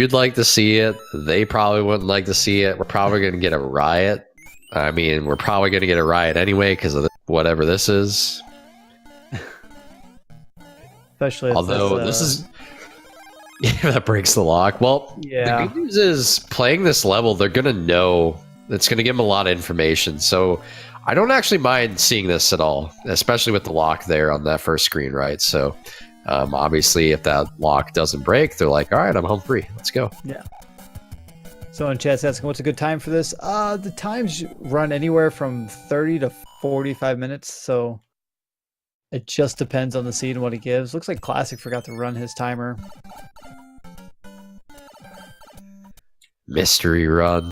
You'd like to see it. They probably wouldn't like to see it. We're probably going to get a riot. I mean, we're probably going to get a riot anyway because of whatever this is. Especially if although this is that breaks the lock. Well, yeah. The good news is playing this level, they're going to know. It's going to give them a lot of information. So I don't actually mind seeing this at all, especially with the lock there on that first screen, right? So obviously, if that lock doesn't break, they're like, all right, I'm home free. Let's go. Yeah. So in chat's asking, what's a good time for this? The times run anywhere from 30 to 45 minutes. So it just depends on the seed and what it gives. Looks like Classic forgot to run his timer. Mystery run.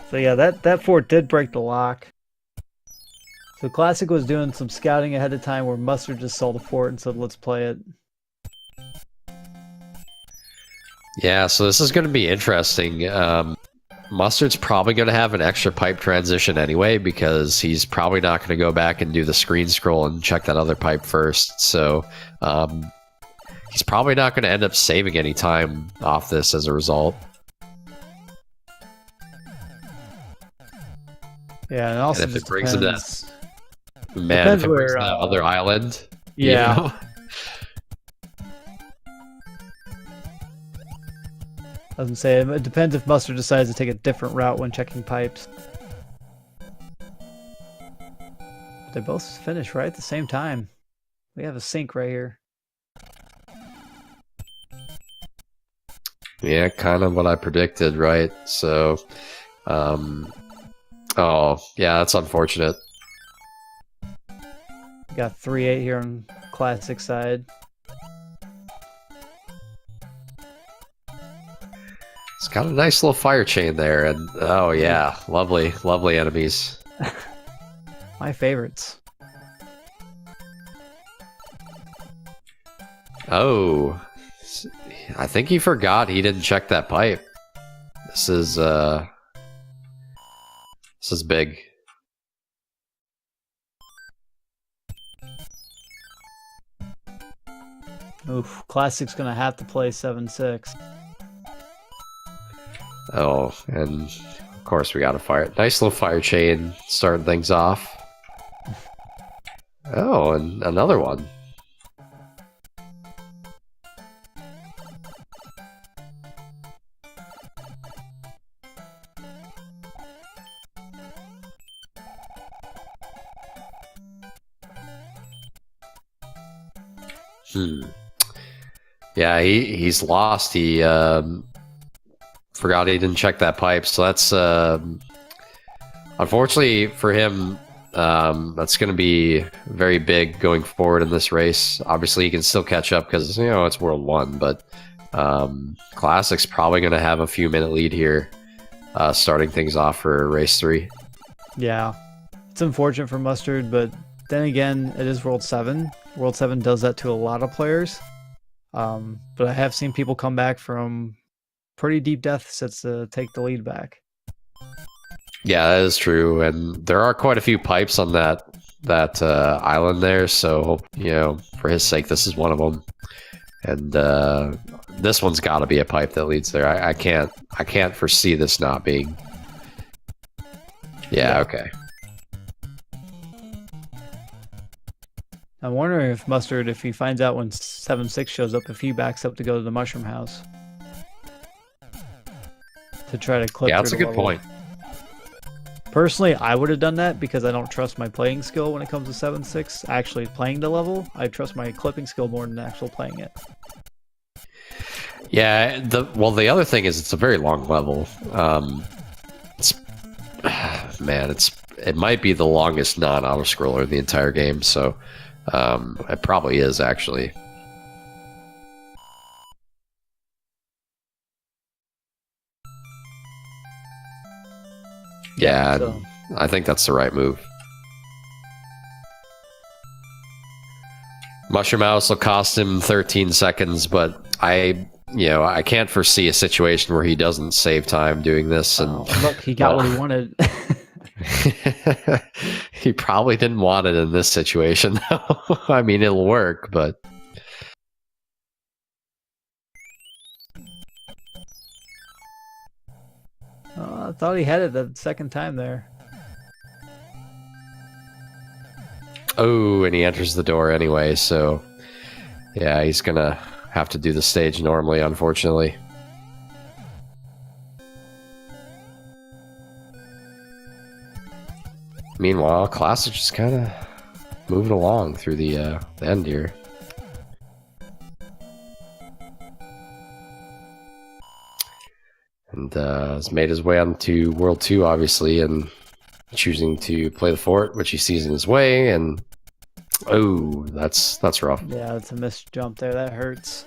So yeah, that fort did break the lock. So Classic was doing some scouting ahead of time where Mustard just saw the fort and said, let's play it. Yeah, so this is going to be interesting. Mustard's probably going to have an extra pipe transition anyway because he's probably not going to go back and do the screen scroll and check that other pipe first. So he's probably not going to end up saving any time off this as a result. Yeah, and also if it brings him that, depends if it brings that other island, yeah. You know? I was gonna say it depends if Mustard decides to take a different route when checking pipes. They both finish right at the same time. We have a sync right here. Yeah, kind of what I predicted, right? So, oh, yeah, that's unfortunate. We got 3-8 here on Classic side. It's got a nice little fire chain there, and oh yeah, lovely, lovely enemies. My favorites. Oh, I think he forgot he didn't check that pipe. This is big. Oof, Classic's gonna have to play 7-6. Oh, and of course we got a nice little fire chain starting things off. Oh, and another one. Yeah, he's lost. He forgot he didn't check that pipe, so that's unfortunately for him. That's going to be very big going forward in this race. Obviously, he can still catch up because it's World 1, but Classic's probably going to have a few minute lead here, starting things off for race 3. Yeah, it's unfortunate for Mustard, but then again, it is World 7. World 7 does that to a lot of players. But I have seen people come back from pretty deep deficits to take the lead back. Yeah, that is true, and there are quite a few pipes on that island there. So for his sake, this is one of them, and this one's got to be a pipe that leads there. I can't foresee this not being. Yeah. Okay. I'm wondering if Mustard, if he finds out when 7-6 shows up, if he backs up to go to the Mushroom House to try to clip. Yeah, that's a good point. Personally, I would have done that because I don't trust my playing skill when it comes to 7-6. Actually playing the level, I trust my clipping skill more than actual playing it. Yeah, the other thing is it's a very long level. It might be the longest non-auto scroller in the entire game, so it probably is actually. Yeah, so I think that's the right move. Mushroom House will cost him 13 seconds, but I can't foresee a situation where he doesn't save time doing this. And look, he got what he wanted. He probably didn't want it in this situation, though. I mean, it'll work, but thought he had it the second time there. Oh, and he enters the door anyway, so yeah, he's gonna have to do the stage normally, unfortunately. Meanwhile, Classic just kind of moving along through the end here. And has made his way onto World 2, obviously, and choosing to play the fort, which he sees in his way, and oh, that's rough. Yeah, that's a missed jump there. That hurts.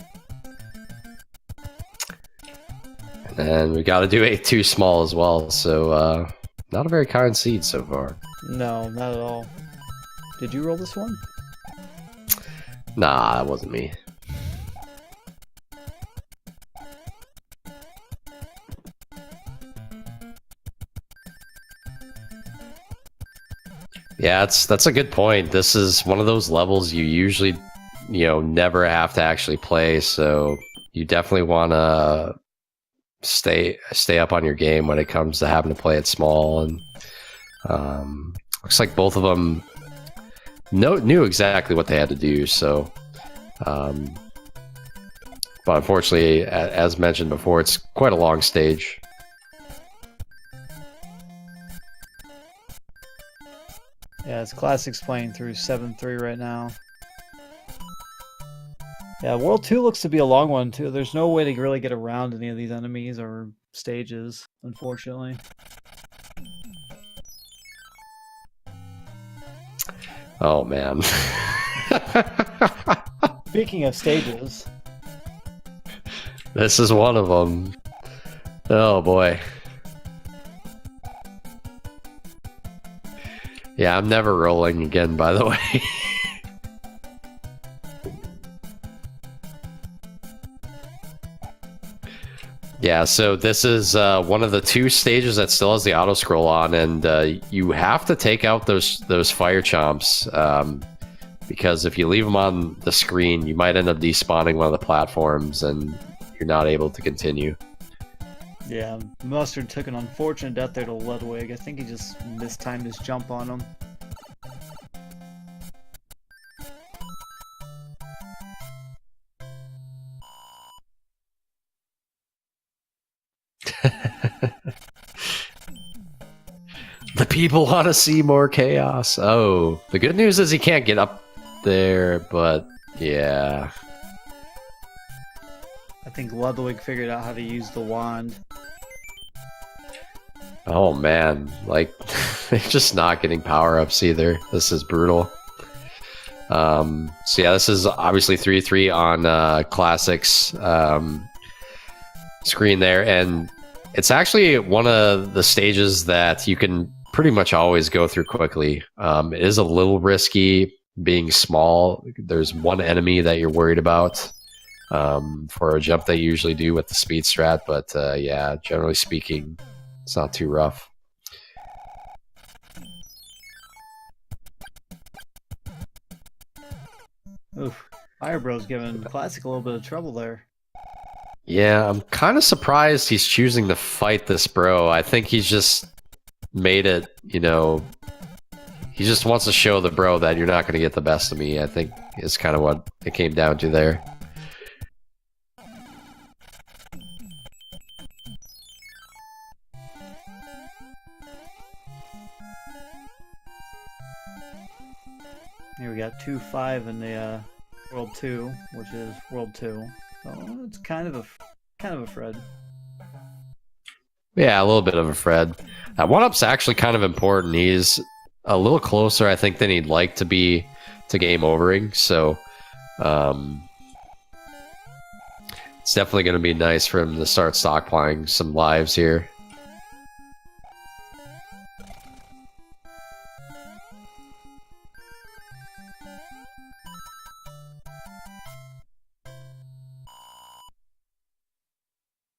And then we got to do a too small as well, so not a very kind seed so far. No, not at all. Did you roll this one? Nah, that wasn't me. Yeah, that's a good point. This is one of those levels you usually, never have to actually play, so you definitely want to stay up on your game when it comes to having to play it small. And looks like both of them knew exactly what they had to do. So, but unfortunately, as mentioned before, it's quite a long stage. Yeah, it's Classic's playing through 7-3 right now. Yeah, World 2 looks to be a long one, too. There's no way to really get around any of these enemies or stages, unfortunately. Oh, man. Speaking of stages... This is one of them. Oh, boy. Yeah, I'm never rolling again, by the way. Yeah, so this is one of the two stages that still has the auto scroll on, and you have to take out those fire chomps, because if you leave them on the screen, you might end up despawning one of the platforms, and you're not able to continue. Yeah, Mustard took an unfortunate death there to Ludwig. I think he just mistimed his jump on him. The people want to see more chaos. Oh, the good news is he can't get up there, but yeah. I think Ludwig figured out how to use the wand. Oh man, like they're just not getting power-ups either. This is brutal. So yeah, this is obviously 3-3 on Classic's screen there, and it's actually one of the stages that you can pretty much always go through quickly. It is a little risky being small. There's one enemy that you're worried about for a jump they usually do with the speed strat, but yeah, generally speaking, it's not too rough. Oof. Firebro's giving Classic a little bit of trouble there. Yeah, I'm kind of surprised he's choosing to fight this bro. I think he's just made it, he just wants to show the bro that you're not going to get the best of me, I think is kind of what it came down to there. Here we got 2-5 in the World 2, which is World 2. So it's kind of a Fred. Yeah, a little bit of a Fred. That one-up's actually kind of important. He's a little closer, I think, than he'd like to be to game overing. So it's definitely going to be nice for him to start stockpiling some lives here.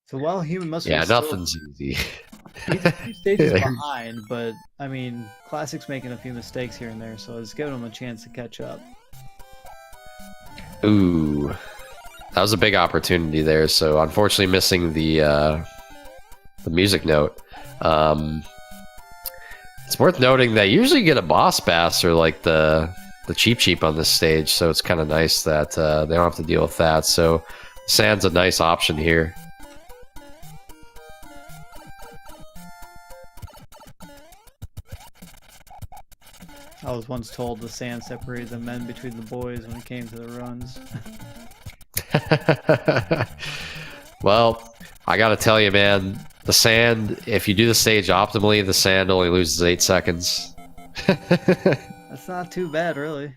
So while HUmanMustard, yeah, nothing's easy. He's a few stages behind, but I mean, Classic's making a few mistakes here and there, so it's giving him a chance to catch up. Ooh, that was a big opportunity there. So unfortunately, missing the the music note. It's worth noting that you usually get a boss bass or like the cheap on this stage, so it's kind of nice that they don't have to deal with that. So sand's a nice option here. I was once told the sand separated the men between the boys when it came to the runs. Well, I gotta tell you, man, the sand, if you do the stage optimally, the sand only loses 8 seconds. That's not too bad, really.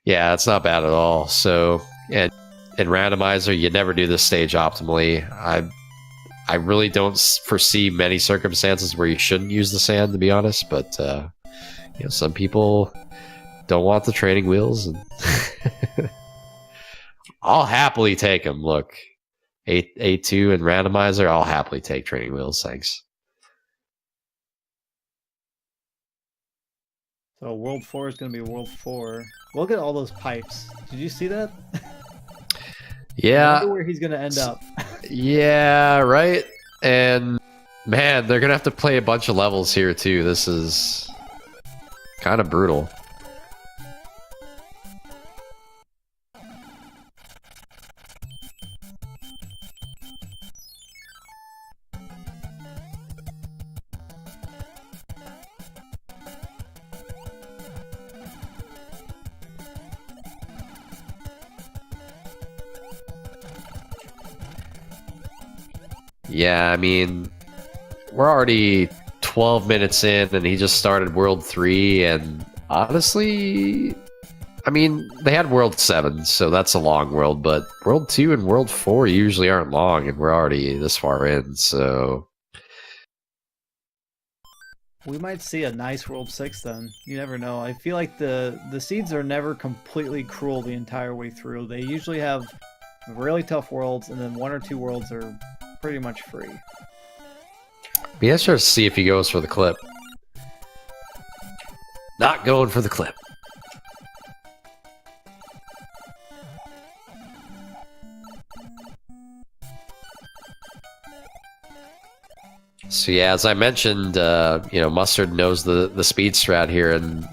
Yeah, it's not bad at all. So, and in Randomizer, you never do this stage optimally. I really don't foresee many circumstances where you shouldn't use the sand, to be honest. But you know, some people don't want the training wheels, and I'll happily take them. Look, A2 and Randomizer, I'll happily take training wheels. Thanks. So World 4 is going to be World 4. Look at all those pipes. Did you see that? Yeah. I wonder where he's going to end up. Yeah, right. And man, they're gonna have to play a bunch of levels here too. This is kind of brutal. Yeah, I mean, we're already 12 minutes in and he just started World 3, and honestly, I mean, they had World 7, so that's a long world, but World 2 and World 4 usually aren't long, and we're already this far in, so... We might see a nice World 6 then. You never know. I feel like the seeds are never completely cruel the entire way through. They usually have really tough worlds, and then 1 or 2 worlds are pretty much free. Be interested to see if he goes for the clip. Not going for the clip. So yeah, as I mentioned, you know, Mustard knows the speed strat here, and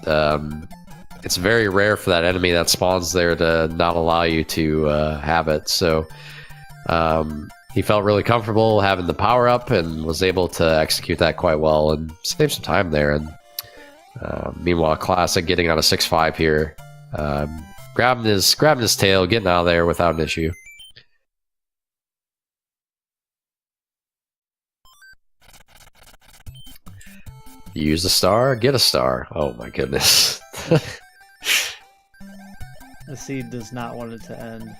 it's very rare for that enemy that spawns there to not allow you to have it. So he felt really comfortable having the power up and was able to execute that quite well and save some time there. And meanwhile, Classic getting on a 6-5 here, grabbing his tail, getting out of there without an issue. Use a star, get a star. Oh my goodness. The seed does not want it to end.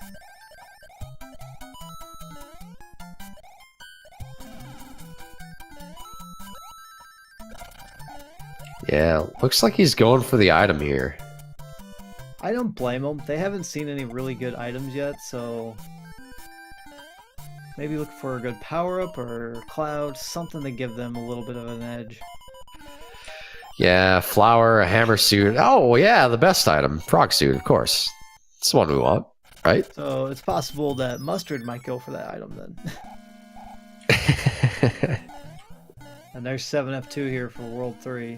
Yeah, looks like he's going for the item here. I don't blame them. They haven't seen any really good items yet, so maybe look for a good power-up or cloud, something to give them a little bit of an edge. Yeah, flower, a hammer suit. Oh yeah, the best item, frog suit, of course. It's the one we want, right? So it's possible that Mustard might go for that item then. And there's 7F2 here for World 3.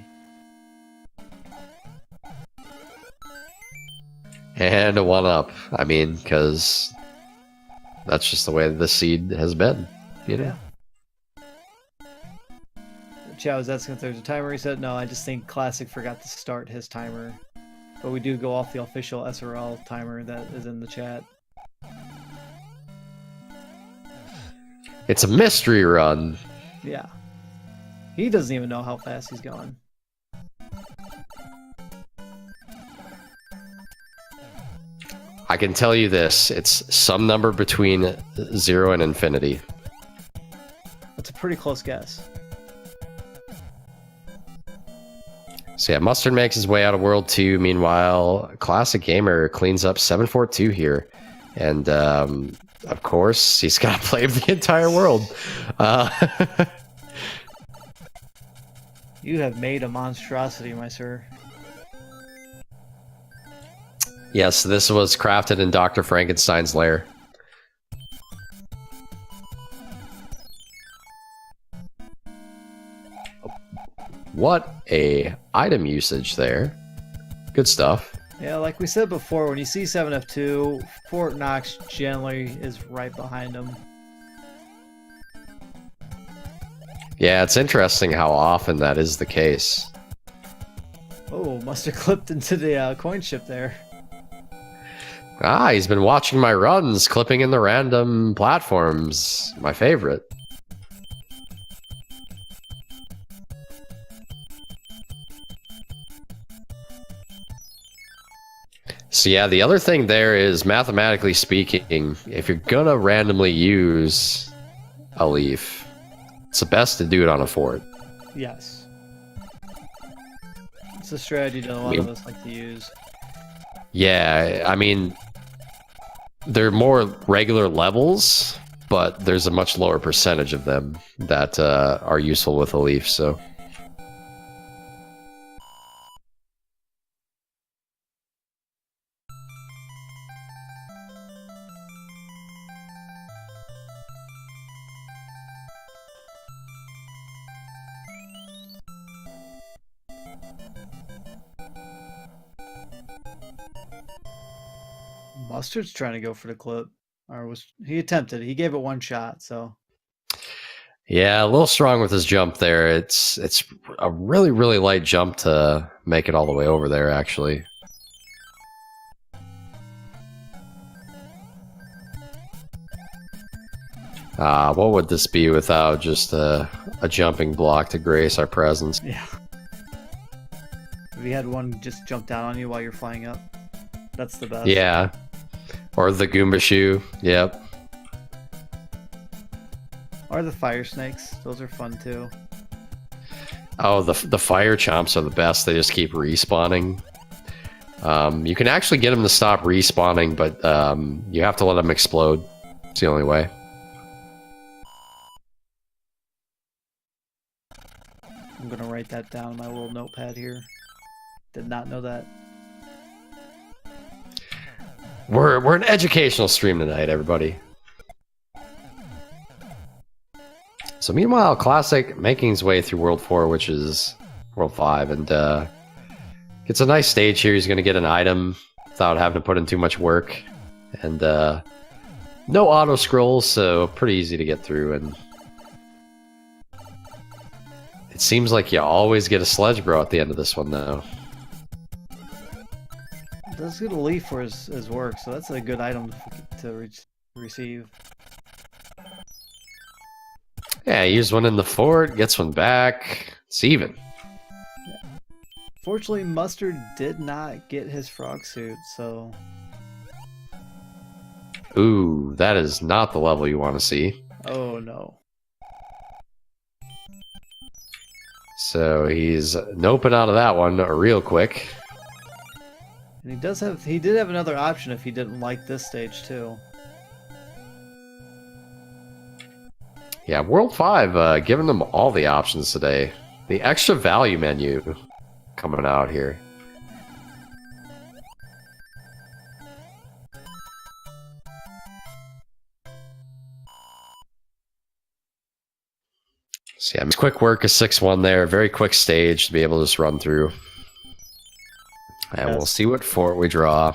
And a 1-up. I mean, because that's just the way the seed has been, you know? Yeah. Chow is asking if there's a timer reset. No, I just think Classic forgot to start his timer. But we do go off the official SRL timer that is in the chat. It's a mystery run. Yeah. He doesn't even know how fast he's going. I can tell you this, it's some number between 0 and infinity. That's a pretty close guess. So yeah, Mustard makes his way out of World 2. Meanwhile, Classic Gamer cleans up 742 here. And, of course, he's got to play the entire world. You have made a monstrosity, my sir. Yes, this was crafted in Dr. Frankenstein's lair. what a item usage there. Good stuff. Yeah, like we said before, when you see 7F2, Fort Knox generally is right behind him. Yeah, it's interesting how often that is the case. Oh, must have clipped into the coin ship there. Ah, he's been watching my runs, clipping in the random platforms. My favorite. So yeah, the other thing there is, mathematically speaking, if you're gonna randomly use a leaf, it's the best to do it on a fort. Yes. It's a strategy that a lot of us like to use. Yeah, I mean, they're more regular levels, but there's a much lower percentage of them that are useful with a leaf, so... Mustard's trying to go for the clip. Or was he attempted? He gave it one shot, so... Yeah, a little strong with his jump there. It's a really, really light jump to make it all the way over there, actually. What would this be without just a jumping block to grace our presence? Yeah. If you had one just jump down on you while you're flying up, that's the best. Yeah. Or the Goomba shoe. Yep. Or the fire snakes. Those are fun too. Oh, the fire chomps are the best. They just keep respawning. You can actually get them to stop respawning, but you have to let them explode. It's the only way. I'm gonna write that down on my little notepad here. Did not know that. We're an educational stream tonight, everybody. So meanwhile, Classic making his way through World 4, which is World 5, and gets a nice stage here. He's going to get an item without having to put in too much work. And no auto scrolls, so pretty easy to get through. And it seems like you always get a Sledge Bro at the end of this one, though. Does get a leaf for his work, so that's a good item to receive. Yeah, he used one in the fort, gets one back. It's even. Yeah. Fortunately, Mustard did not get his frog suit, so... Ooh, that is not the level you want to see. Oh, no. So he's noping out of that one real quick. And he did have another option if he didn't like this stage, too. Yeah, World 5 giving them all the options today. The extra value menu coming out here. So yeah, quick work is 6-1 there. Very quick stage to be able to just run through. And we'll see what fort we draw.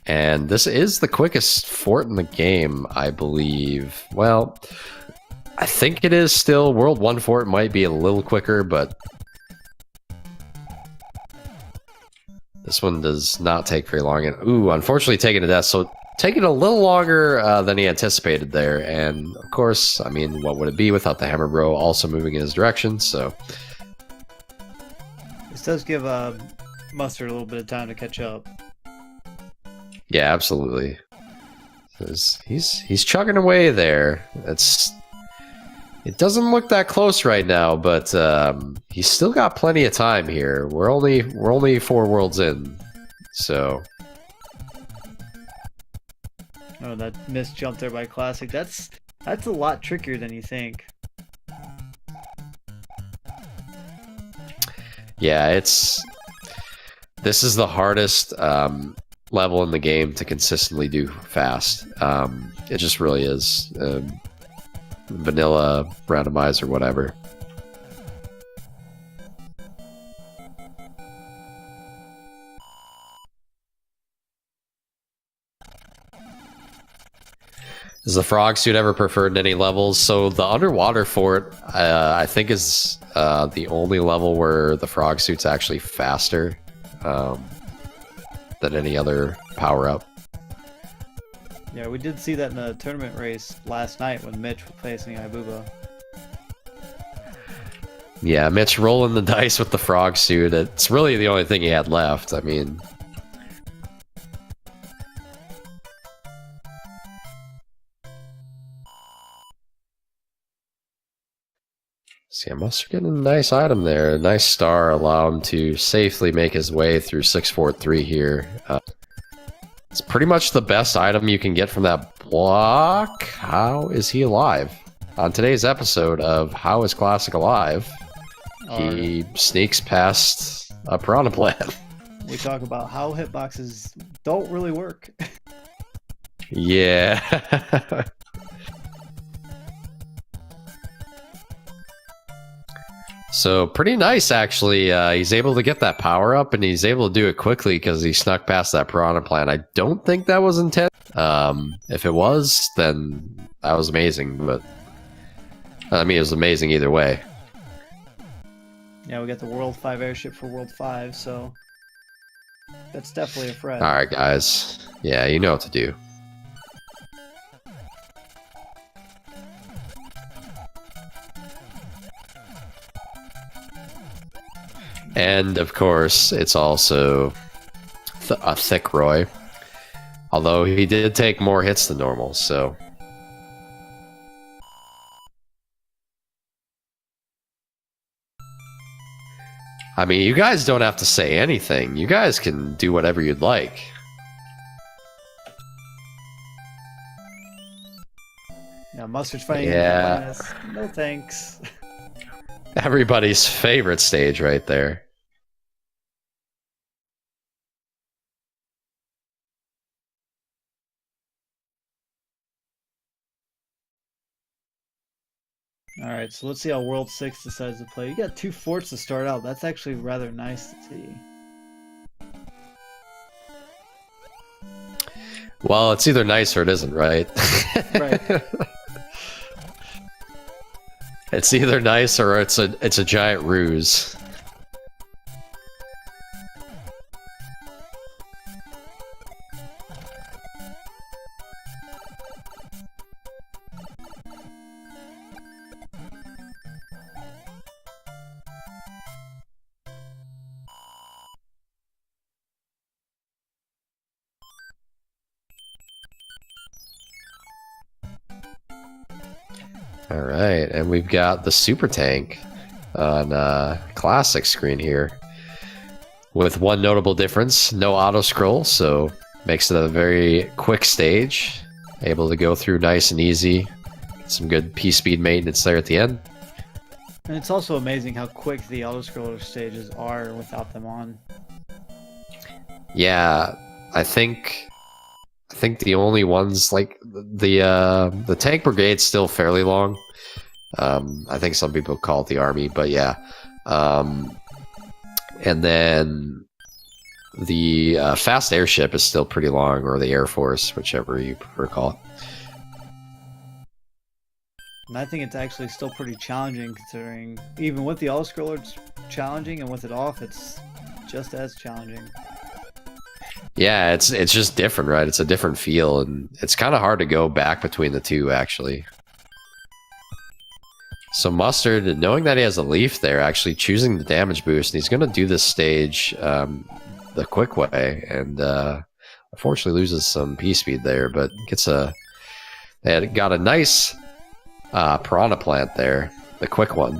And this is the quickest fort in the game, I believe. Well... I think it is still. World 1 fort might be a little quicker, but this one does not take very long. And ooh, unfortunately taking a death, so taking a little longer than he anticipated there. And of course, I mean, what would it be without the Hammer Bro also moving in his direction? So this does give Mustard a little bit of time to catch up. Yeah, absolutely. He's chugging away there. It doesn't look that close right now, but he's still got plenty of time here. We're only 4 worlds in, so. Oh, that missed jump there by Classic. That's a lot trickier than you think. Yeah, this is the hardest level in the game to consistently do fast. It just really is. Vanilla, randomizer, whatever. Is the frog suit ever preferred in any levels? So the underwater fort, I think, is the only level where the frog suit's actually faster than any other power-up. Yeah, we did see that in the tournament race last night when Mitch was facing Ibuba. Yeah, Mitch rolling the dice with the frog suit. It's really the only thing he had left. I mean... See, Mustard getting a nice item there. A nice star allow him to safely make his way through 643 here. It's pretty much the best item you can get from that block. How is he alive? On today's episode of How is Classic Alive, he sneaks past a Piranha Plant. We talk about how hitboxes don't really work. Yeah. So pretty nice, actually. He's able to get that power up, and he's able to do it quickly because he snuck past that Piranha Plant. I don't think that was intent. If it was, then that was amazing. But I mean, it was amazing either way. Yeah, we got the World 5 airship for World 5, so that's definitely a threat. All right, guys. Yeah, you know what to do. And, of course, it's also a thick Roy. Although he did take more hits than normal, so... I mean, you guys don't have to say anything. You guys can do whatever you'd like. Yeah, Mustard's fighting. Yeah. No thanks. Everybody's favorite stage right there. Alright, so let's see how World 6 decides to play. You got 2 forts to start out. That's actually rather nice to see. Well, it's either nice or it isn't, right? Right. It's either nice or it's a giant ruse. Alright, and we've got the Super Tank on Classic screen here. With one notable difference, no auto-scroll, so makes it a very quick stage. Able to go through nice and easy. Some good P-speed maintenance there at the end. And it's also amazing how quick the auto-scroller stages are without them on. Yeah, I think the only ones, like the Tank Brigade's still fairly long. I think some people call it the Army, but yeah. And then the Fast Airship is still pretty long, or the Air Force, whichever you prefer to call it. And I think it's actually still pretty challenging, considering even with the auto-scroller it's challenging, and with it off it's just as challenging. Yeah, it's just different, right? It's a different feel, and it's kind of hard to go back between the two, actually. So Mustard, knowing that he has a leaf there, actually choosing the damage boost, and he's going to do this stage the quick way, and unfortunately loses some P-speed there, but gets they got a nice Piranha Plant there, the quick one.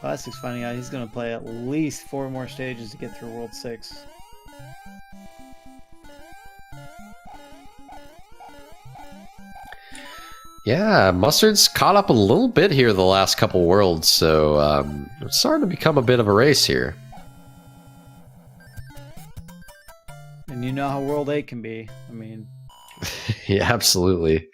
Classic's finding out he's going to play at least 4 more stages to get through World 6. Yeah, Mustard's caught up a little bit here the last couple worlds, so it's starting to become a bit of a race here. And you know how World 8 can be. I mean... Yeah, absolutely.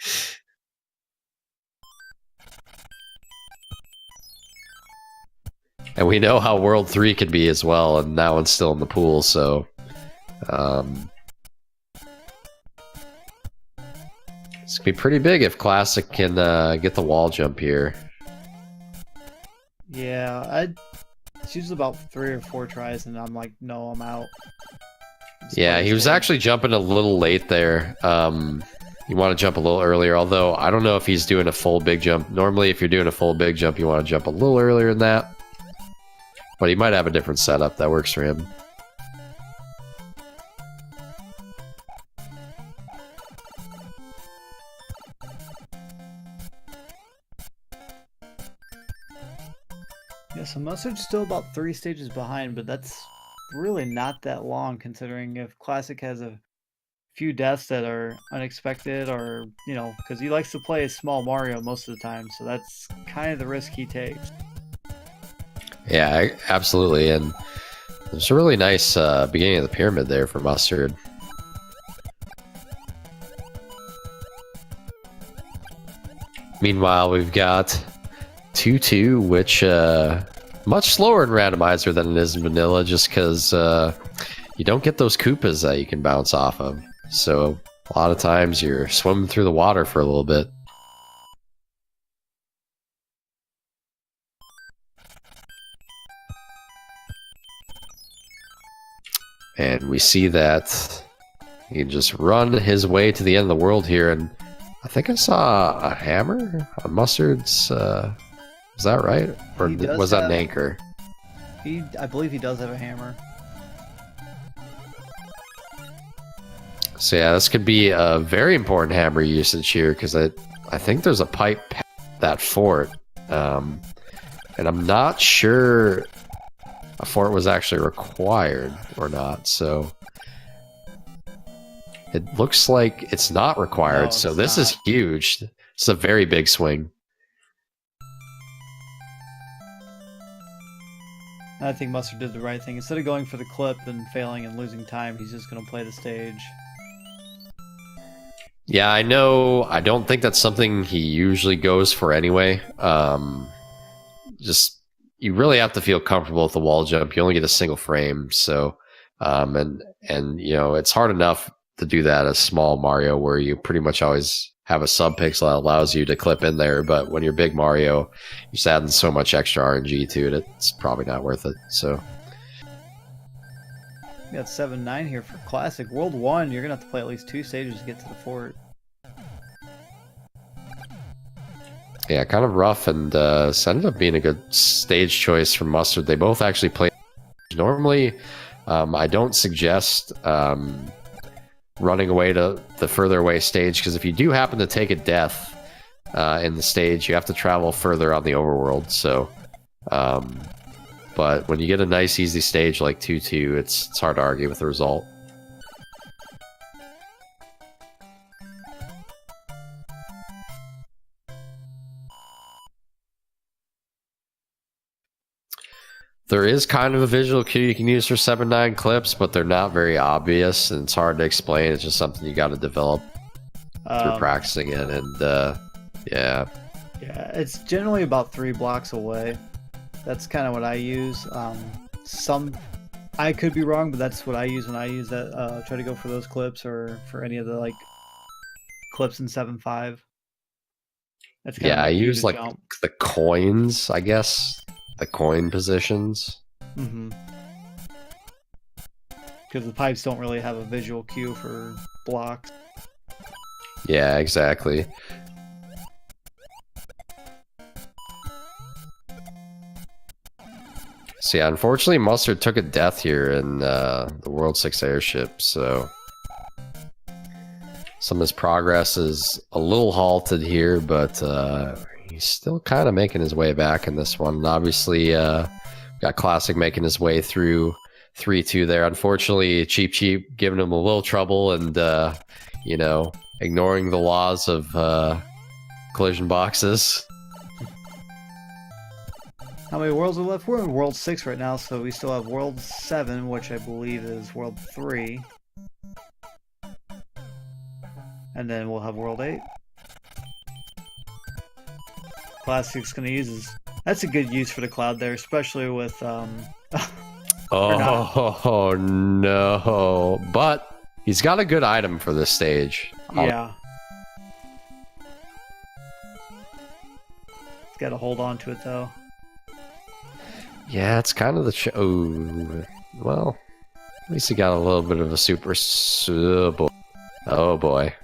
And we know how World 3 could be as well, and that one's still in the pool, so... It's gonna be pretty big if Classic can get the wall jump here. Yeah, it's usually about 3 or 4 tries, and I'm like, no, I'm out. Yeah, he was actually jumping a little late there. You want to jump a little earlier, although I don't know if he's doing a full big jump. Normally, if you're doing a full big jump, you want to jump a little earlier than that. But he might have a different setup that works for him. Yeah, so Mustard's still about 3 stages behind, but that's really not that long considering if Classic has a few deaths that are unexpected, or, you know, because he likes to play a small Mario most of the time, so that's kind of the risk he takes. Yeah, absolutely. And there's a really nice beginning of the pyramid there for Mustard. Meanwhile, we've got 2-2, which much slower in Randomizer than it is in Vanilla, just because you don't get those Koopas that you can bounce off of. So a lot of times you're swimming through the water for a little bit. And we see that he can just run his way to the end of the world here. And I think I saw a hammer on Mustard's. Is that right? Or was that an anchor? I believe he does have a hammer. So yeah, this could be a very important hammer usage here, because I think there's a pipe past that fort. And I'm not sure a fort was actually required or not, so it looks like it's not required. No, so it's this not. is huge. It's a very big swing. I think Mustard did the right thing. Instead of going for the clip and failing and losing time, he's just going to play the stage. Yeah, I know. I don't think that's something he usually goes for anyway. Just, you really have to feel comfortable with the wall jump. You only get a single frame, so and you know, it's hard enough to do that as small Mario, where you pretty much always have a sub-pixel that allows you to clip in there. But when you're big Mario, you're just adding so much extra RNG to it, it's probably not worth it. So We got 7-9 here for Classic. World 1, you're going to have to play at least 2 stages to get to the fort. yeah, kind of rough, and this ended up being a good stage choice for Mustard. They both actually played. Normally, I don't suggest running away to the further away stage, because if you do happen to take a death in the stage, you have to travel further on the overworld. So, but when you get a nice easy stage like 2-2, it's hard to argue with the result. There is kind of a visual cue you can use for 7-9 clips, but they're not very obvious, and it's hard to explain. It's just something you got to develop through practicing it, and yeah. Yeah, it's generally about 3 blocks away. That's kind of what I use. I could be wrong, but that's what I use when I use that. Try to go for those clips, or for any of the like clips in 7.5. That's kind of I my cue use to like jump. the coins, I guess. The coin positions. Because the pipes don't really have a visual cue for blocks. Yeah, exactly. So yeah, unfortunately, Mustard took a death here in the World 6 airship, so some of his progress is a little halted here, but he's still kind of making his way back in this one. And obviously, got Classic making his way through 3-2 there. Unfortunately, Cheap giving him a little trouble, and you know, ignoring the laws of collision boxes. How many worlds are left? We're in World 6 right now, so we still have World 7, which I believe is World 3. And then we'll have World 8. Classic's going to use his... That's a good use for the cloud there, especially with... Oh, no. But he's got a good item for this stage. Yeah. got to hold on to it though. Yeah, it's kind of the oh, well, at least he got a little bit of a super oh boy.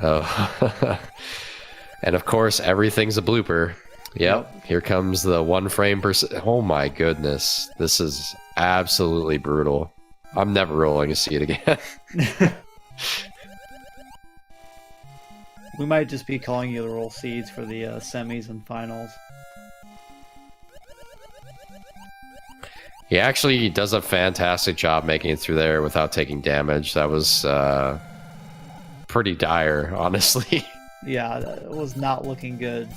Oh. And of course, everything's a blooper. Yep, here comes the 1 frame per second. Oh my goodness, this is absolutely brutal. I'm never rolling a seed again. We might just be calling you to roll seeds for the semis and finals. He actually does a fantastic job making it through there without taking damage. That was pretty dire, honestly. Yeah, that was not looking good.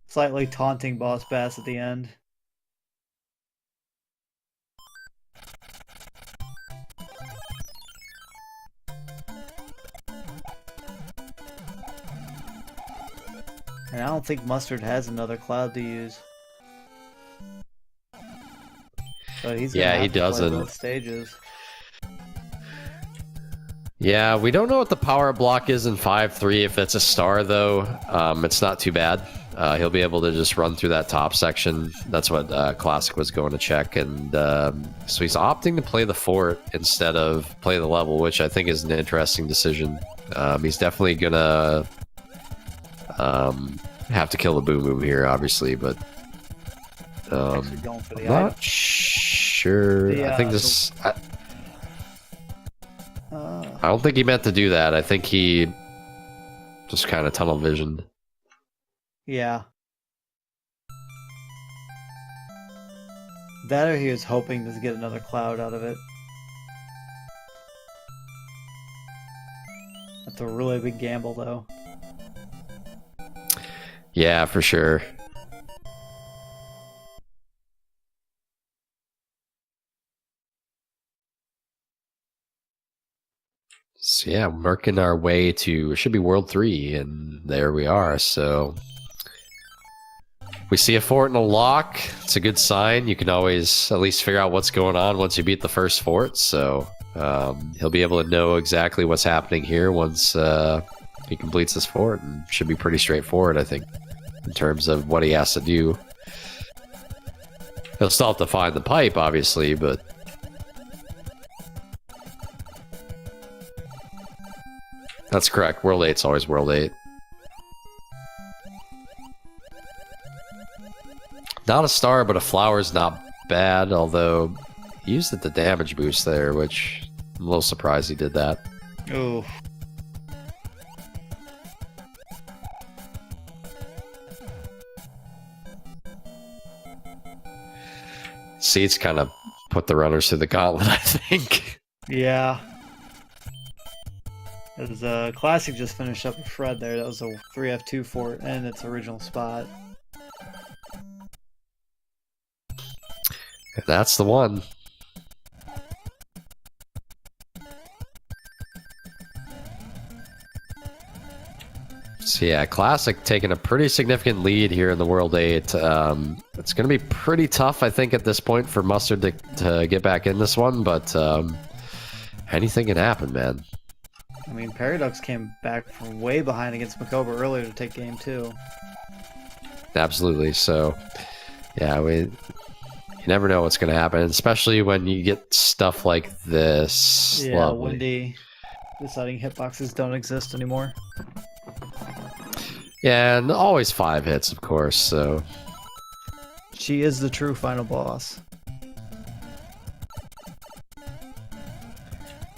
Slightly taunting Boss Bass at the end. And I don't think Mustard has another cloud to use. So he's gonna have He to play doesn't. both stages. Yeah, we don't know what the power block is in 5-3. If it's a star, though, it's not too bad. He'll be able to just run through that top section. That's what Classic was going to check. And so he's opting to play the fort instead of play the level, which I think is an interesting decision. He's definitely going to have to kill the Boom Boom here, obviously, but Actually going for the I'm not sure. I think this... I don't think he meant to do that. I think he just kind of tunnel visioned. Yeah. That or he was hoping to get another cloud out of it. That's a really big gamble, though. Yeah, for sure. So yeah, working our way to, it should be World 3, and there we are. So we see a fort and a lock. It's a good sign. You can always at least figure out what's going on once you beat the first fort. So he'll be able to know exactly what's happening here once he completes this fort, and should be pretty straightforward, I think, in terms of what he has to do. He'll still have to find the pipe, obviously, but that's correct. World 8's always World 8. Not a star, but a flower's not bad, although he used it to damage boost there, which I'm a little surprised he did that. Oh. Seeds kind of put the runners through the gauntlet, I think. Yeah. As Classic just finished up a Fred there. That was a 3F2 fort in its original spot. That's the one. So yeah, Classic taking a pretty significant lead here in the World 8. It's going to be pretty tough, I think, at this point for Mustard to get back in this one, but anything can happen, man. I mean, Paradox came back from way behind against Makoba earlier to take game 2. Absolutely. So, yeah, you never know what's going to happen, especially when you get stuff like this. Yeah, Lovely. Wendy deciding hitboxes don't exist anymore. Yeah, and always 5 hits, of course, so... She is the true final boss.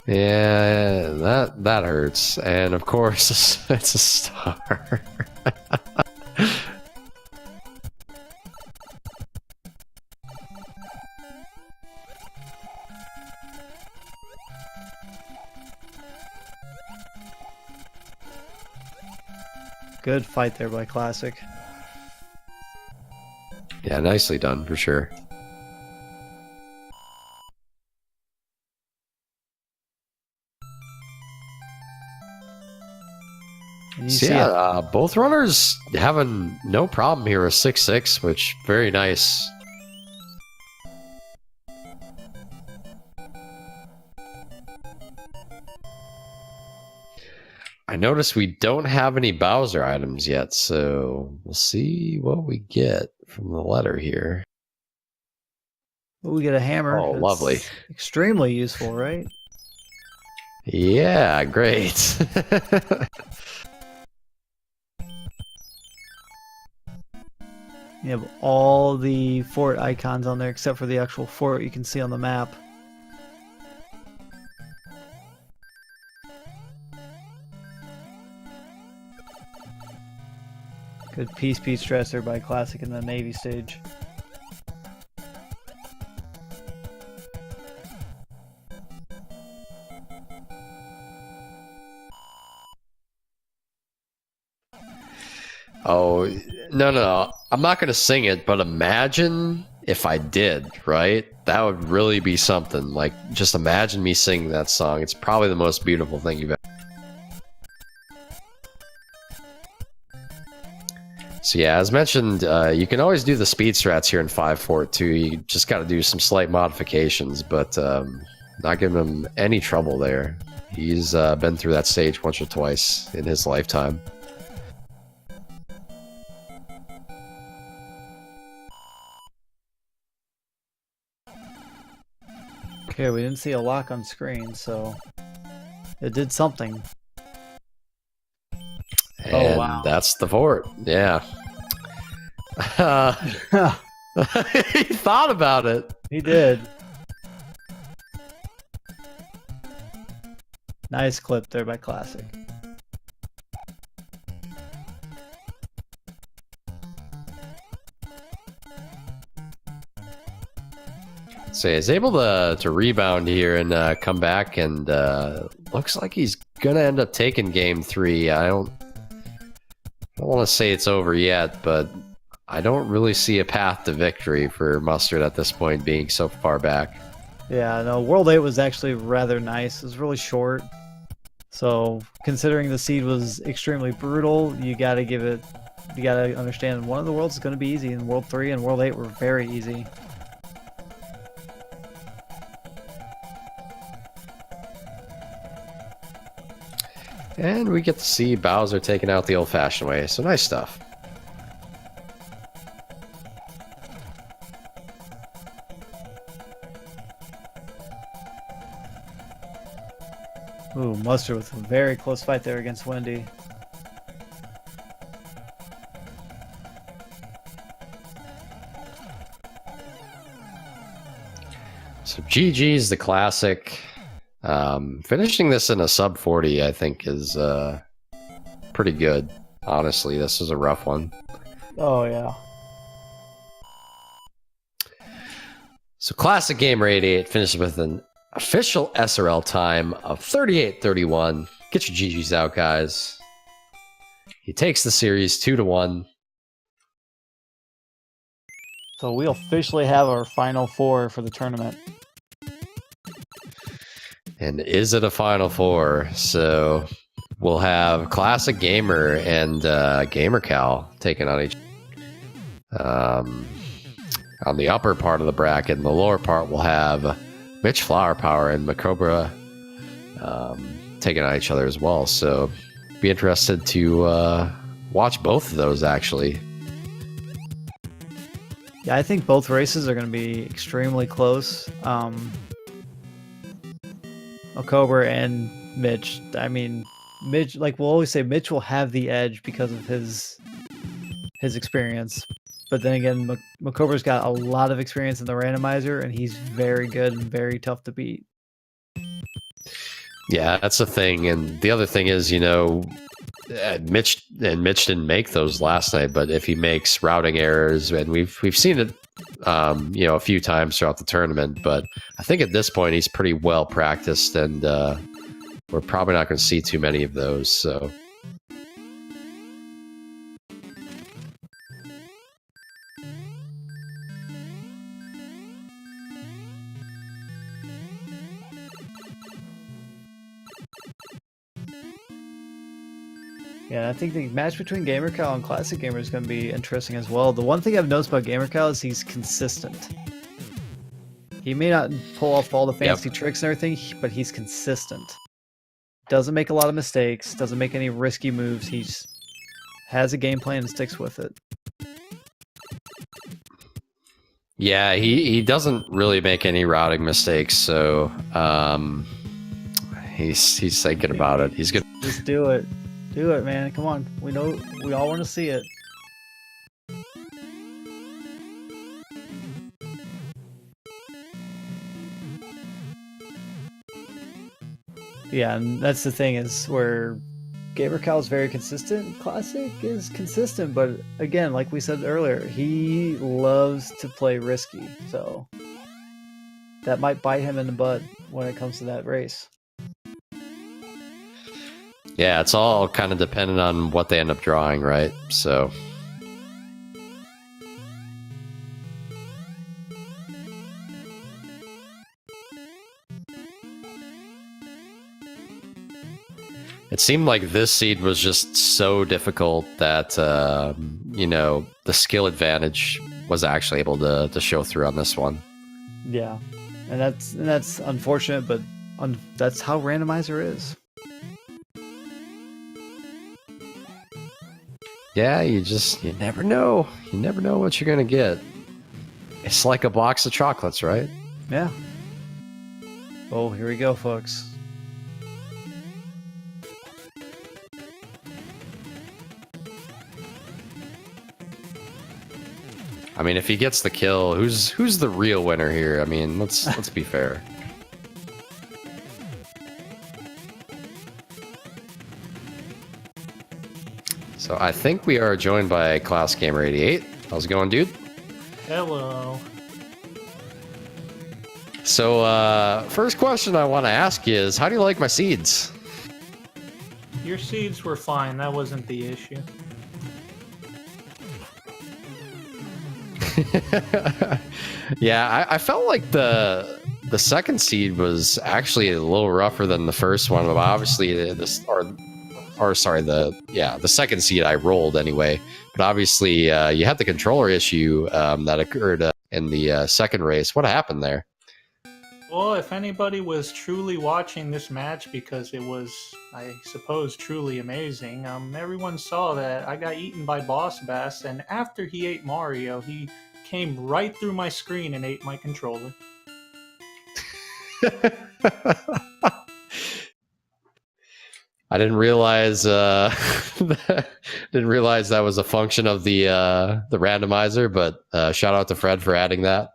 Yeah, that hurts. And of course, it's a star. Good fight there by Classic. Yeah, nicely done, for sure. So yeah, both runners having no problem here with 6-6, which very nice. I noticed we don't have any Bowser items yet, so we'll see what we get from the letter here. Well, we get a hammer. Oh, That's lovely. extremely useful, right? Yeah, great. You have all the fort icons on there except for the actual fort you can see on the map. Good peace strats there by Classic in the Navy stage. Oh, no. I'm not going to sing it, but imagine if I did, right? That would really be something. Like, just imagine me singing that song. It's probably the most beautiful thing you've ever. So yeah, as mentioned, you can always do the speed strats here in 5-4 too. You just got to do some slight modifications, but not giving him any trouble there. He's been through that stage once or twice in his lifetime. Okay, we didn't see a lock on screen, so it did something. And oh, wow. That's the fort. Yeah. He thought about it. He did. Nice clip there by Classic. So he's able to rebound here and come back, and looks like he's gonna end up taking game 3. I don't want to say it's over yet, but I don't really see a path to victory for Mustard at this point, being so far back. Yeah, no, World 8 was actually rather nice. It was really short. So, considering the seed was extremely brutal, you gotta understand one of the worlds is gonna be easy, and World 3 and World 8 were very easy. And we get to see Bowser taking out the old-fashioned way, so nice stuff. Ooh, Mustard with a very close fight there against Wendy. So GG's the Classic. Finishing this in a sub 40, I think, is pretty good. Honestly, this is a rough one. Oh, yeah. So ClassicGamer88 finishes with an official SRL time of 38:31. Get your GGs out, guys. He takes the series 2-1. So we officially have our final 4 for the tournament. And is it a Final 4? So we'll have Classic Gamer and GamerCal taking on each on the upper part of the bracket. In the lower part, we'll have Mitch Flower Power and Macobra taking on each other as well. So be interested to watch both of those, actually. Yeah, I think both races are going to be extremely close. October and Mitch. I mean, Mitch, like we'll always say, Mitch will have the edge because of his experience. But then again, Macobra's got a lot of experience in the randomizer, and he's very good and very tough to beat. Yeah, that's the thing. And the other thing is, you know, Mitch didn't make those last night, but if he makes routing errors, and we've seen it, you know, a few times throughout the tournament, but I think at this point he's pretty well practiced, and we're probably not going to see too many of those. So. Yeah, I think the match between GamerCal and Classic Gamer is going to be interesting as well. The one thing I've noticed about GamerCal is he's consistent. He may not pull off all the fancy tricks and everything, but he's consistent. doesn't make a lot of mistakes, doesn't make any risky moves. He has a game plan and sticks with it. Yeah, he doesn't really make any routing mistakes, so he's thinking about it. He's good. Just do it. Do it, man. Come on. We know we all want to see it. Yeah, and that's the thing is where GamerCal is very consistent. Classic is consistent, but again, like we said earlier, he loves to play risky, so that might bite him in the butt when it comes to that race. Yeah, it's all kind of dependent on what they end up drawing, right? So. It seemed like this seed was just so difficult that, you know, the skill advantage was actually able to show through on this one. Yeah, and that's unfortunate, but that's how Randomizer is. Yeah, you never know. You never know what you're going to get. It's like a box of chocolates, right? Yeah. Oh, here we go, folks. I mean, if he gets the kill, who's the real winner here? I mean, let's be fair. So I think we are joined by ClassicGamer88. How's it going, dude? Hello. So first question I want to ask you is, how do you like my seeds? Your seeds were fine. That wasn't the issue. Yeah, I felt like the second seed was actually a little rougher than the first one. But obviously, the second seed I rolled anyway. But obviously, you had the controller issue that occurred in the second race. What happened there? Well, if anybody was truly watching this match, because it was, I suppose, truly amazing, everyone saw that I got eaten by Boss Bass, and after he ate Mario, he came right through my screen and ate my controller. I didn't realize that was a function of the randomizer, but shout out to Fred for adding that.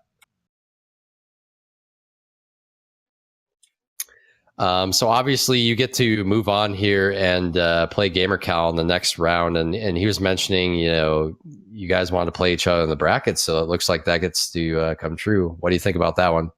So obviously you get to move on here and play GamerCal in the next round, and he was mentioning, you know, you guys want to play each other in the brackets, so it looks like that gets to come true. What do you think about that one?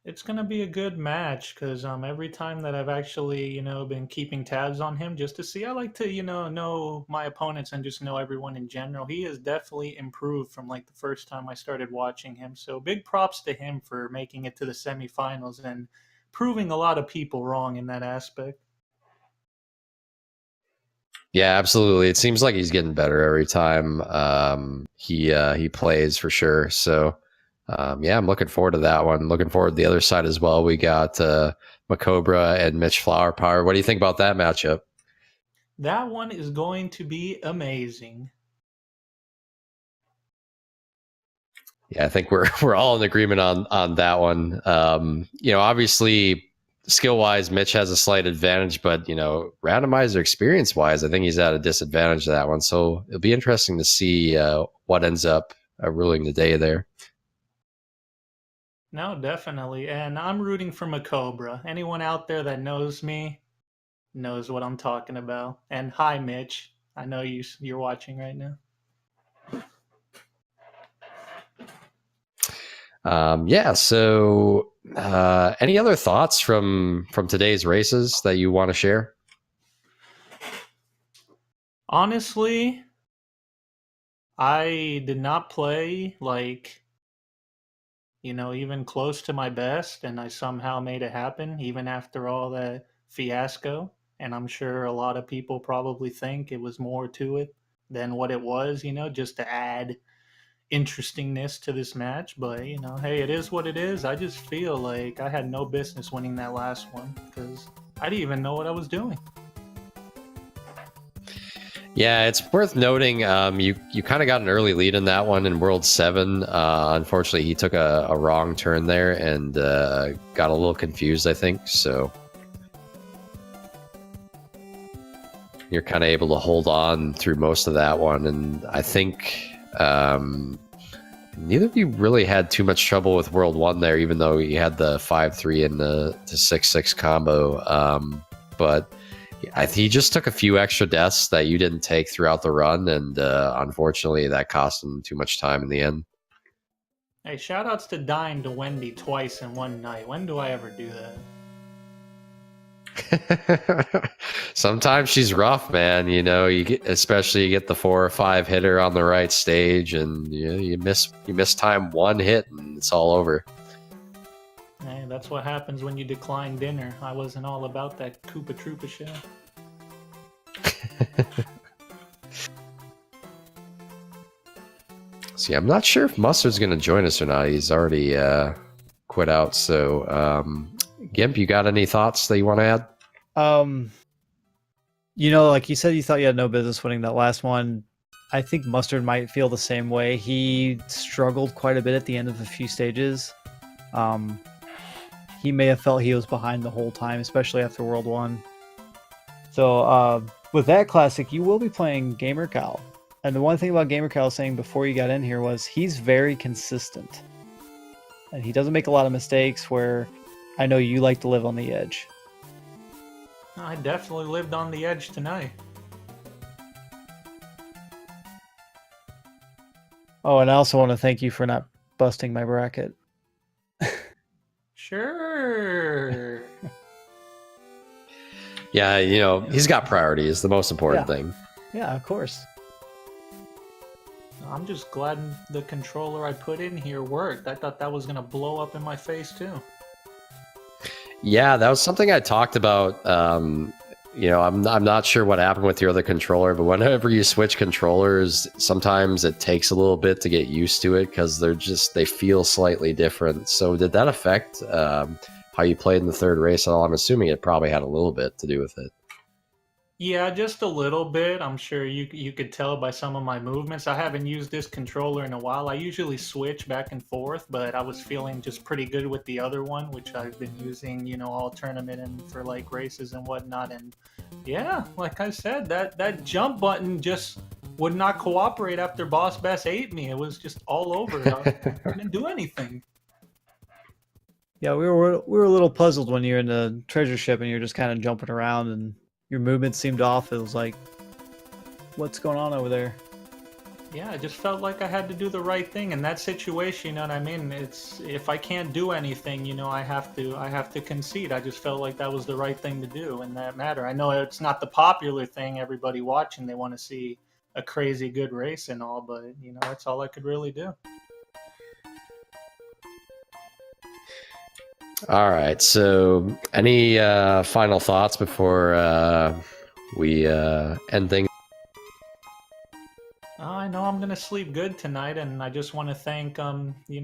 It's going to be a good match, because every time that I've actually, you know, been keeping tabs on him just to see, I like to, you know my opponents and just know everyone in general. He has definitely improved from like the first time I started watching him. So big props to him for making it to the semifinals and proving a lot of people wrong in that aspect. Yeah, absolutely. It seems like he's getting better every time he plays, for sure. So yeah, I'm looking forward to that one. Looking forward to the other side as well. We got Macobra and Mitch Flower Power. What do you think about that matchup? That one is going to be amazing. Yeah, I think we're all in agreement on that one. You know, obviously, skill-wise, Mitch has a slight advantage, but, you know, randomizer experience-wise, I think he's at a disadvantage to that one. So it'll be interesting to see what ends up ruling the day there. No, definitely. And I'm rooting for Macobra. Anyone out there that knows me knows what I'm talking about. And hi, Mitch. I know you're watching right now. Yeah, so any other thoughts from today's races that you want to share? Honestly, I did not play like, you know, even close to my best, and I somehow made it happen even after all that fiasco. And I'm sure a lot of people probably think it was more to it than what it was, you know, just to add interestingness to this match. But, you know, hey, it is what it is. I just feel like I had no business winning that last one, because I didn't even know what I was doing. Yeah, it's worth noting. You kind of got an early lead in that one in World 7. Unfortunately, he took a wrong turn there and got a little confused, I think. So you're kind of able to hold on through most of that one. And I think neither of you really had too much trouble with World 1 there, even though you had the 5-3 and the 6-6 combo. But he just took a few extra deaths that you didn't take throughout the run, and unfortunately that cost him too much time in the end. Hey, shoutouts to dying to Wendy twice in one night. When do I ever do that? Sometimes she's rough, man. You know, especially you get the 4 or 5 hitter on the right stage, and you miss time one hit, and it's all over. Hey, that's what happens when you decline dinner. I wasn't all about that Koopa Troopa shit. See, I'm not sure if Mustard's going to join us or not. He's already quit out. So, Gimp, you got any thoughts that you want to add? Like you said, you thought you had no business winning that last one. I think Mustard might feel the same way. He struggled quite a bit at the end of a few stages. He may have felt he was behind the whole time, especially after World 1. So with that Classic, you will be playing Gamer Cal. And the one thing about Gamer Cal saying before you got in here was he's very consistent. And he doesn't make a lot of mistakes where I know you like to live on the edge. I definitely lived on the edge tonight. Oh, and I also want to thank you for not busting my bracket. Sure. Yeah, he's got priorities. The most important thing. Yeah, of course. I'm just glad the controller I put in here worked. I thought that was going to blow up in my face, too. Yeah, that was something I talked about. I'm not sure what happened with your other controller, but whenever you switch controllers, sometimes it takes a little bit to get used to it because they feel slightly different. So did that affect how you played in the third race at all? I'm assuming it probably had a little bit to do with it. Yeah, just a little bit. I'm sure you could tell by some of my movements. I haven't used this controller in a while. I usually switch back and forth, but I was feeling just pretty good with the other one, which I've been using, all tournament and for like races and whatnot. And yeah, like I said, that jump button just would not cooperate after Boss Bass ate me. It was just all over. I didn't do anything. Yeah, we were a little puzzled when you're in the treasure ship and you're just kind of jumping around and your movement seemed off. It was like, what's going on over there? Yeah, I just felt like I had to do the right thing in that situation. You know what I mean? It's if I can't do anything, I have to concede. I just felt like that was the right thing to do in that matter. I know it's not the popular thing. Everybody watching, they want to see a crazy good race and all, but that's all I could really do. All right. So, any final thoughts before we end things? I know I'm gonna sleep good tonight, and I just want to thank you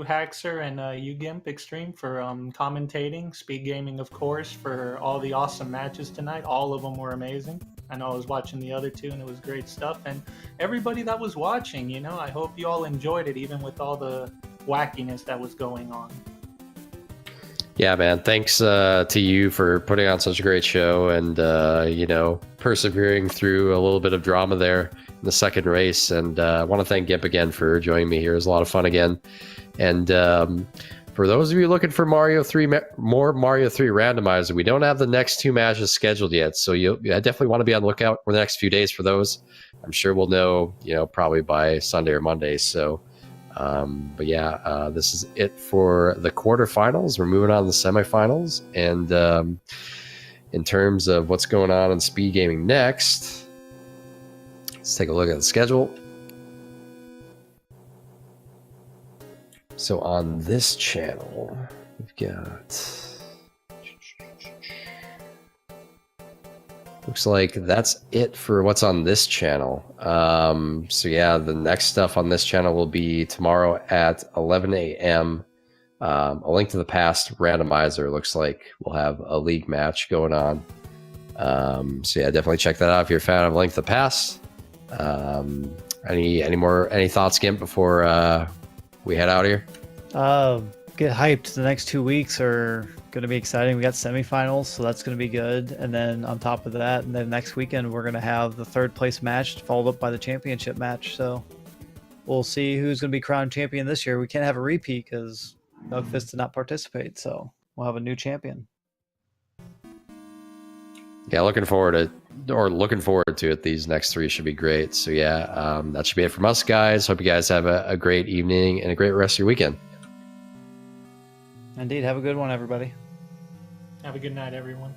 Haxer and you Gimp Extreme for commentating, Speed Gaming of course for all the awesome matches tonight. All of them were amazing. I know I was watching the other two, and it was great stuff. And everybody that was watching, I hope you all enjoyed it, even with all the wackiness that was going on. Yeah, man. Thanks to you for putting on such a great show and, persevering through a little bit of drama there in the second race. And I want to thank Gimp again for joining me here. It was a lot of fun again. And for those of you looking for more Mario 3 Randomizer, we don't have the next 2 matches scheduled yet. So I definitely want to be on the lookout for the next few days for those. I'm sure we'll know, probably by Sunday or Monday. So... but yeah, this is it for the quarterfinals. We're moving on to the semifinals, and in terms of what's going on in speed gaming next, let's take a look at the schedule. So on this channel, we've got looks like that's it for what's on this channel. So yeah, the next stuff on this channel will be tomorrow at 11 a.m. A Link to the Past randomizer looks like we'll have a league match going on. So yeah, definitely check that out if you're a fan of Link to the Past. Any thoughts, Gimp, before we head out here? Get hyped. The next 2 weeks are going to be exciting. We got semifinals, so that's going to be good. And then on top of that, and then next weekend, we're going to have the third place match followed up by the championship match. So we'll see who's going to be crowned champion this year. We can't have a repeat because Dougfist did not participate. So we'll have a new champion. Yeah, looking forward to it. These next 3 should be great. So yeah, that should be it from us, guys. Hope you guys have a great evening and a great rest of your weekend. Indeed. Have a good one, everybody. Have a good night, everyone.